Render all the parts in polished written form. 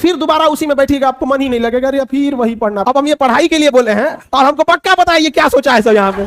फिर दोबारा उसी में बैठिएगा, आपको मन ही नहीं लगेगा, अरे फिर वही पढ़ना। अब हम ये पढ़ाई के लिए बोले हैं और हमको पक्का पता है ये क्या सोचा है सब यहाँ पे,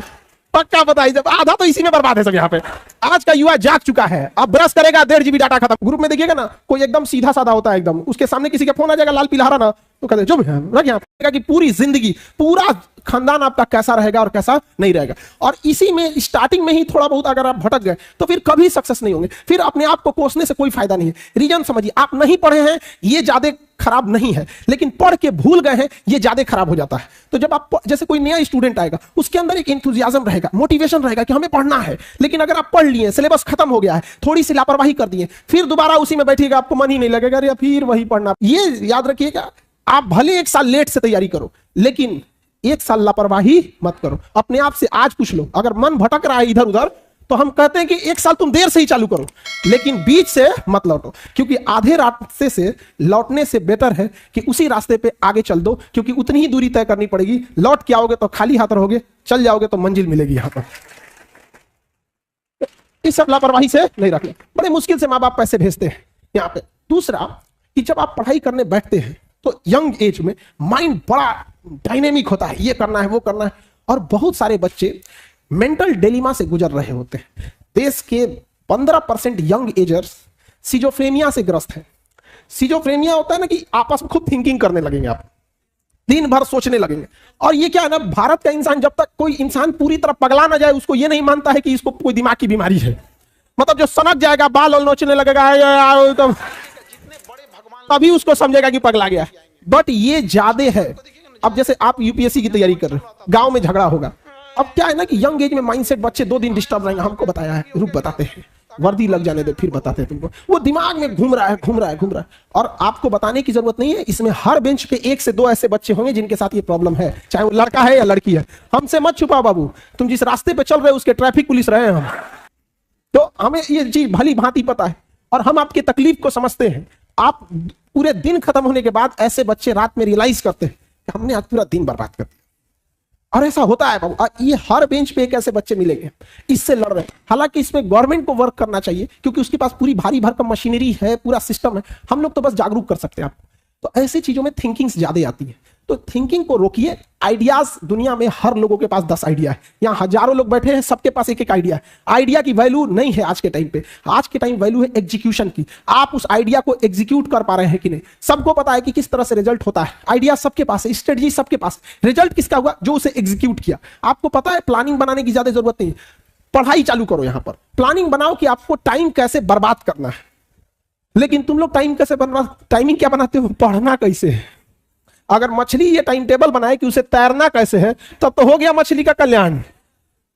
पक्का पता है, आधा तो इसी में बर्बाद है सब यहाँ पे। आज का युवा जाग चुका है, अब ब्रश करेगा 1.5 GB डाटा खत्म। ग्रुप में देखिएगा ना, कोई एकदम सीधा साधा होता है एकदम, उसके सामने किसी का फोन आ जाएगा लाल पीला हरा ना, तो कहते जो रख यहाँ कि पूरी जिंदगी पूरा खानदान आपका कैसा रहेगा और कैसा नहीं रहेगा। और इसी में स्टार्टिंग में ही थोड़ा बहुत अगर आप भटक गए तो फिर कभी सक्सेस नहीं होंगे, फिर अपने आप को कोसने से कोई फायदा नहीं है। रीजन समझिए, आप नहीं पढ़े हैं ये ज्यादा खराब नहीं है, लेकिन पढ़ के भूल गए हैं ये ज्यादा खराब हो जाता है। तो जब आप जैसे कोई नया स्टूडेंट आएगा, उसके अंदर एक एंथुसियाज्म रहेगा, मोटिवेशन रहेगा कि हमें पढ़ना है, लेकिन अगर आप पढ़ लिए, सिलेबस खत्म हो गया है, थोड़ी सी लापरवाही कर दिए, फिर दोबारा उसी में बैठिएगा, आपको मन ही नहीं लगेगा, अरे फिर वही पढ़ना। ये याद रखिएगा, आप भले 1 साल लेट से तैयारी करो, लेकिन 1 साल लापरवाही मत करो। अपने आप से आज पूछ लो, अगर मन भटक रहा है इधर उधर, तो हम कहते हैं कि 1 साल तुम देर से ही चालू करो, लेकिन बीच से मत लौटो, क्योंकि आधे रास्ते से लौटने से बेटर है कि उसी रास्ते पे आगे चल दो, क्योंकि उतनी ही दूरी तय करनी पड़ेगी। लौट के आओगे तो खाली हाथ रहोगे, चल जाओगे तो मंजिल मिलेगी। यहां पर इस सब लापरवाही से नहीं रखना। बड़े मुश्किल से माँ बाप पैसे भेजते हैं यहाँ पे। दूसरा कि जब आप पढ़ाई करने बैठते हैं तो यंग एज में माइंड बड़ा डायनेमिक होता है, ये करना है वो करना है, और बहुत सारे बच्चे मेंटल डिलेमा से गुजर रहे होते हैं। देश के 15% यंग एजर्स सिजोफ्रेनिया से ग्रस्त हैं। सिजोफ्रेनिया होता है ना कि आपस में खुद थिंकिंग करने लगेंगे, आप दिन भर सोचने लगेंगे। और ये क्या है ना, भारत का इंसान जब तक कोई इंसान पूरी तरह पगला ना जाए, उसको ये नहीं मानता है कि इसको कोई दिमाग की बीमारी है। मतलब जो सनक जाएगा, बाल और नोचने लगेगा, तो तभी उसको समझेगा कि पगला गया। बट ये ज्यादा है। अब जैसे आप यूपीएससी की तैयारी कर रहे हो, गांव में झगड़ा होगा। अब क्या है ना कि यंग एज में माइंडसेट बच्चे 2 दिन डिस्टर्ब रहेंगे, हमको बताया है, रुक बताते हैं, वर्दी लग जाने दे फिर बताते हैं तुमको। वो दिमाग में घूम रहा है। और आपको बताने की जरूरत नहीं है, इसमें हर बेंच पे 1 से 2 ऐसे बच्चे होंगे जिनके साथ ये प्रॉब्लम है, चाहे वो लड़का है या लड़की है। हमसे मत छुपाओ बाबू, तुम जिस रास्ते पे चल रहे हो उसके ट्रैफिक पुलिस रहे हैं हम, तो हमें ये चीज भली भांति पता है और हम आपकी तकलीफ को समझते हैं। आप पूरे दिन खत्म होने के बाद ऐसे बच्चे रात में रियलाइज करते हैं कि हमने आज पूरा दिन बर्बाद कर दिया। और ऐसा होता है बाबू, ये हर बेंच पे एक ऐसे बच्चे मिलेंगे, इससे लड़ रहे हैं। हालांकि इसमें गवर्नमेंट को वर्क करना चाहिए, क्योंकि उसके पास पूरी भारी भरकम मशीनरी है, पूरा सिस्टम है। हम लोग तो बस जागरूक कर सकते हैं आपको। तो ऐसी चीजों में थिंकिंग ज्यादा आती है, तो थिंकिंग को रोकिए। आइडियाज, दुनिया में हर लोगों के पास 10 आइडिया है। यहाँ हजारों लोग बैठे हैं, सबके पास एक एक आइडिया है। आइडिया की वैल्यू नहीं है आज के टाइम पे। आज के टाइम वैल्यू है एग्जीक्यूशन की। आप उस आइडिया को एग्जीक्यूट कर पा रहे हैं कि नहीं। सबको पता है कि किस तरह से रिजल्ट होता है, आइडिया सबके पास है, स्ट्रेटजी सबके पास, रिजल्ट किसका हुआ, जो उसे एग्जीक्यूट किया। आपको पता है, प्लानिंग बनाने की ज्यादा जरूरत नहीं है। पढ़ाई चालू करो, यहां पर प्लानिंग बनाओ कि आपको टाइम कैसे बर्बाद करना है। लेकिन तुम लोग टाइमिंग क्या बनाते हो, पढ़ना कैसे है। अगर मछली ये टाइम टेबल बनाए कि उसे तैरना कैसे है, तब तो हो गया मछली का कल्याण।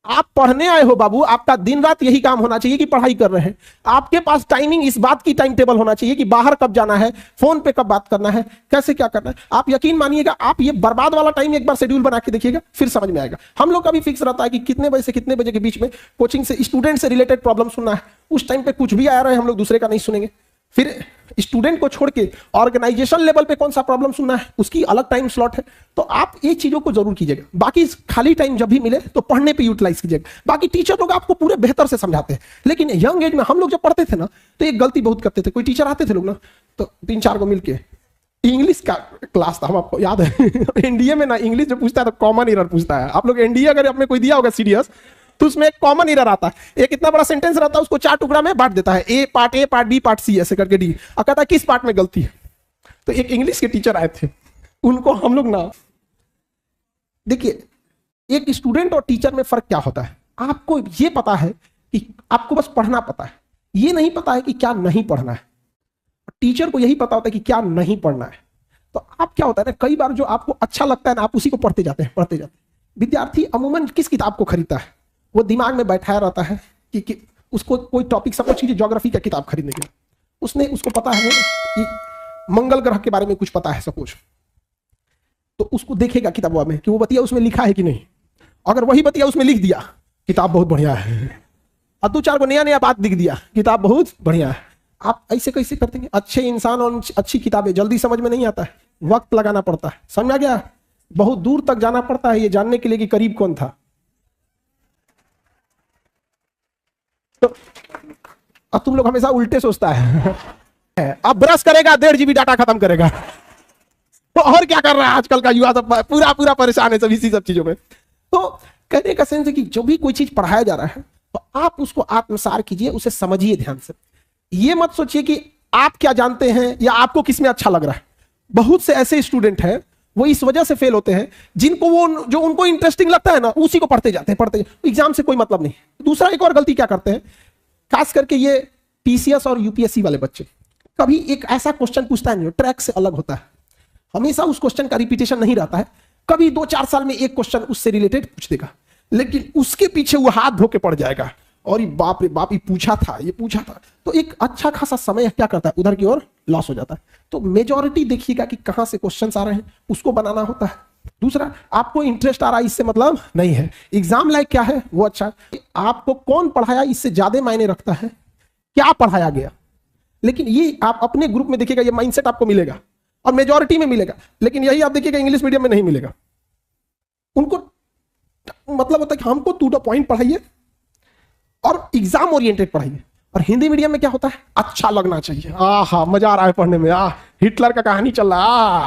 आप पढ़ने आए हो बाबू, आपका दिन रात यही काम होना चाहिए कि पढ़ाई कर रहे हैं। आपके पास टाइमिंग इस बात की टाइम टेबल होना चाहिए कि बाहर कब जाना है, फोन पे कब बात करना है, कैसे क्या करना है। आप यकीन मानिएगा, आप ये बर्बाद वाला टाइम एक बार शेड्यूल बना के देखिएगा, फिर समझ में आएगा। हम लोग का भी फिक्स रहता है कि कितने बजे से कितने बजे के बीच में कोचिंग से स्टूडेंट से रिलेटेड प्रॉब्लम सुनना है। उस टाइम पे कुछ भी आ रहा है, हम लोग दूसरे का नहीं सुनेंगे। फिर स्टूडेंट को छोड़ के ऑर्गेनाइजेशन लेवल पे कौन सा प्रॉब्लम सुनना है, उसकी अलग टाइम स्लॉट है। तो आप ये चीजों को जरूर कीजिएगा। बाकी खाली टाइम जब भी मिले तो पढ़ने पे यूटिलाइज कीजिएगा। बाकी टीचर लोग आपको पूरे बेहतर से समझाते हैं, लेकिन यंग एज में हम लोग जब पढ़ते थे ना, तो एक गलती बहुत करते थे। कोई टीचर आते थे लोग ना, तो 3-4 को मिलके इंग्लिश का क्लास था, हम आपको याद है एनडीए में ना इंग्लिश जो पूछता है तो कॉमन एरर पूछता है। आप लोग एनडीए अगर आपने कोई दिया होगा सीरियस, तो उसमें एक कॉमन एरर आता है। एक इतना बड़ा सेंटेंस रहता है, उसको 4 टुकड़ा में बांट देता है, ए पार्ट बी पार्ट सी, ऐसे करके डी। और कहता है किस पार्ट में गलती है। तो एक इंग्लिश के टीचर आए थे, उनको हम लोग ना, देखिए एक स्टूडेंट और टीचर में फर्क क्या होता है। आपको ये पता है कि आपको बस पढ़ना पता है, ये नहीं पता है कि क्या नहीं पढ़ना है। टीचर को यही पता होता है कि क्या नहीं पढ़ना है। तो आप क्या होता है ना, कई बार जो आपको अच्छा लगता है ना, आप उसी को पढ़ते जाते हैं। विद्यार्थी अमूमन किस किताब को खरीदता है, वो दिमाग में बैठाया रहता है कि उसको कोई टॉपिक, सपोज कीजिए ज्योग्राफी का किताब खरीदने के लिए, उसको पता है कि मंगल ग्रह के बारे में कुछ पता है सपोज, तो उसको देखेगा किताबों में कि वो बतिया उसमें लिखा है कि नहीं। अगर वही बतिया उसमें लिख दिया, किताब बहुत बढ़िया है। और 2-4 को नया बात लिख दिया, किताब बहुत बढ़िया है। आप ऐसे कैसे करते हैं। अच्छे इंसान और अच्छी किताबें जल्दी समझ में नहीं आता है, वक्त लगाना पड़ता है। समझ आ गया, बहुत दूर तक जाना पड़ता है ये जानने के लिए कि करीब कौन था। तो अब तुम लोग हमेशा उल्टे सोचता है है, अब ब्रश करेगा 1.5 GB डाटा खत्म करेगा। तो और क्या कर रहा है आजकल का युवा, सब पूरा पूरा परेशान है सब इसी सब चीजों में। तो कहने का सेंस है कि जो भी कोई चीज पढ़ाया जा रहा है तो आप उसको आत्मसार कीजिए, उसे समझिए ध्यान से। ये मत सोचिए कि आप क्या जानते हैं या आपको किसमें अच्छा लग रहा है। बहुत से ऐसे स्टूडेंट हैं वो इस वजह से फेल होते हैं जिनको वो जो उनको इंटरेस्टिंग लगता है ना उसी को पढ़ते जाते हैं, एग्जाम से कोई मतलब नहीं। दूसरा एक और गलती क्या करते हैं, खास करके ये पीसीएस और यूपीएससी वाले बच्चे, कभी एक ऐसा क्वेश्चन पूछता है जो ट्रैक से अलग होता है, हमेशा उस क्वेश्चन का रिपीटेशन नहीं रहता है, कभी 2-4 साल में एक क्वेश्चन उससे रिलेटेड पूछ देगा, लेकिन उसके पीछे वो हाथ धो के पड़ जाएगा और ये बाप रे बाप, ये पूछा था। तो एक अच्छा खासा समय क्या करता है, उधर की ओर लॉस हो जाता है। तो मेजॉरिटी देखिएगा कि कहां से क्वेश्चंस आ रहे हैं, उसको बनाना होता है। दूसरा, आपको इंटरेस्ट आ रहा है इससे मतलब नहीं है, एग्जाम लाइक क्या है वो अच्छा है, आपको कौन पढ़ाया इससे ज्यादा मायने रखता है क्या पढ़ाया गया। लेकिन ये आप अपने ग्रुप में देखिएगा, ये माइंडसेट आपको मिलेगा और मेजॉरिटी में मिलेगा, लेकिन यही आप देखिएगा इंग्लिश मीडियम में नहीं मिलेगा। उनको मतलब होता है कि हमको टू द पॉइंट पढ़ाइए और एग्जाम ओरिएंटेड पढ़ाइए। और हिंदी मीडियम में क्या होता है, अच्छा लगना चाहिए, आहा मजा आ रहा है पढ़ने में, हिटलर का कहानी चल रहा,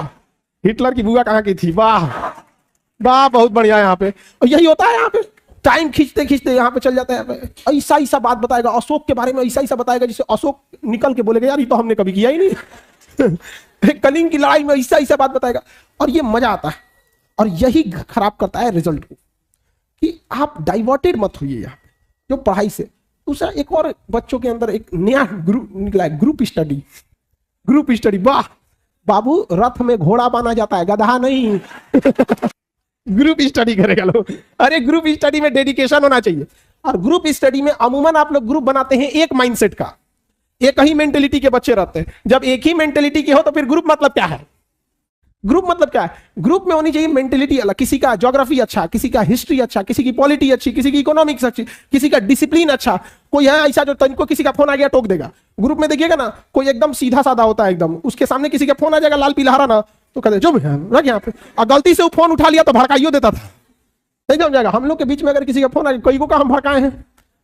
हिटलर की बुआ कहाँ की थी, वाह वाह बहुत बढ़िया यहाँ पे। और यही होता है यहाँ पे, टाइम खींचते खींचते यहाँ पे चल जाता है, ऐसा ऐसा बात बताएगा अशोक के बारे में, ऐसा ऐसा बताएगा जिससे अशोक निकल के बोलेगा यार ये तो हमने कभी किया ही नहीं। कलिंग की लड़ाई में ऐसा ऐसा बात बताएगा और ये मजा आता है। और यही खराब करता है रिजल्ट को, कि आप डाइवर्टेड मत होइए यहाँ पे जो पढ़ाई से। दूसरा, एक और बच्चों के अंदर एक नया ग्रुप निकला है, ग्रुप स्टडी। वाह बाबू, रथ में घोड़ा बांधा जाता है, गधा नहीं। ग्रुप स्टडी करेगा लोग। अरे ग्रुप स्टडी में डेडिकेशन होना चाहिए। और ग्रुप स्टडी में अमूमन आप लोग ग्रुप बनाते हैं एक माइंडसेट का, एक ही मेंटेलिटी के बच्चे रहते हैं। जब एक ही मेंटेलिटी के हो तो फिर ग्रुप मतलब क्या है, ग्रुप में होनी चाहिए मेंटेलिटी अलग, किसी का ज्योग्राफी अच्छा, किसी का हिस्ट्री अच्छा, किसी की पॉलिटी अच्छी, किसी की इकोनॉमिक्स अच्छी, किसी का डिसिप्लिन अच्छा। कोई है ऐसा जो तनिको किसी का फोन आ गया टोक देगा। ग्रुप में देखिएगा ना, कोई एकदम सीधा साधा होता है एकदम, उसके सामने किसी का फोन आ जाएगा लाल पीला हरा ना, तो कहते जो रख यहाँ पे, और गलती से वो फोन उठा लिया तो भड़काइयो देता था, नहीं समझ जाएगा। हम लोग के बीच में अगर किसी का फोन आ गया, कई को का हम भड़काए हैं,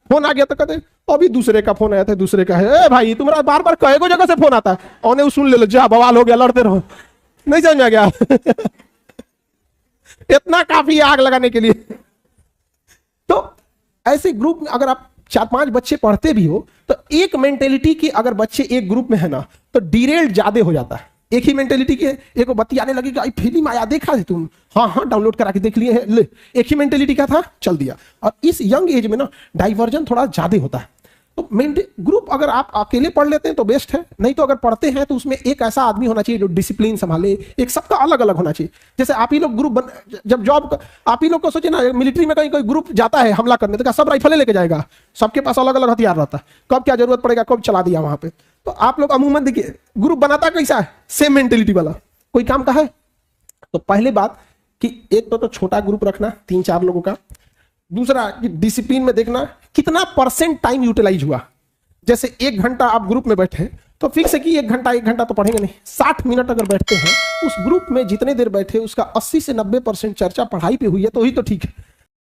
फोन आ गया तो कहते अभी दूसरे का फोन आया था, दूसरे का है, भाई तुम्हारा बार बार कई को जगह से फोन आता है, उन्हें सुन ले लो, जा बवाल हो गया, लड़ते रहो, नहीं समझ आ गया। इतना काफी आग लगाने के लिए। तो ऐसे ग्रुप में अगर आप 4-5 बच्चे पढ़ते भी हो तो एक मेंटेलिटी की अगर बच्चे एक ग्रुप में है ना तो डिरेल्ड ज्यादा हो जाता है। एक ही मेंटेलिटी के एक बत्ती आने लगी कि फिल्म आया देखा है तुम, हाँ डाउनलोड करा के देख लिए है, ले एक ही मेंटेलिटी का था चल दिया। और इस यंग एज में ना डाइवर्जन थोड़ा ज्यादा होता है। तो ग्रुप अगर आप अकेले पढ़ लेते हैं तो बेस्ट है, नहीं तो अगर पढ़ते हैं तो उसमें एक ऐसा आदमी होना चाहिए जो डिसिप्लिन संभाले, एक सबका अलग अलग होना चाहिए। जैसे आप ही लोग ग्रुप जब जॉब आप ही लोग को सोचिए ना, मिलिट्री में कहीं कोई ग्रुप जाता है हमला करने तो क्या सब राइफलें लेके जाएगा, सबके पास अलग अलग हथियार रहता है, कब क्या जरूरत पड़ेगा कब चला दिया वहां पे। तो आप लोग अमूमन देखिए ग्रुप बनाता कैसा है, सेम मेंटेलिटी वाला, कोई काम का है। तो पहले बात कि एक तो छोटा ग्रुप रखना 3-4 लोगों का। दूसरा कि डिसिप्लिन में देखना कितना % टाइम यूटिलाइज हुआ। जैसे 1 घंटा आप ग्रुप में बैठे तो फिक्स है कि 1 घंटा तो पढ़ेंगे नहीं, 60 मिनट अगर बैठते हैं उस ग्रुप में जितने देर बैठे उसका 80 से 90% चर्चा पढ़ाई पे हुई है तो ही तो ठीक है।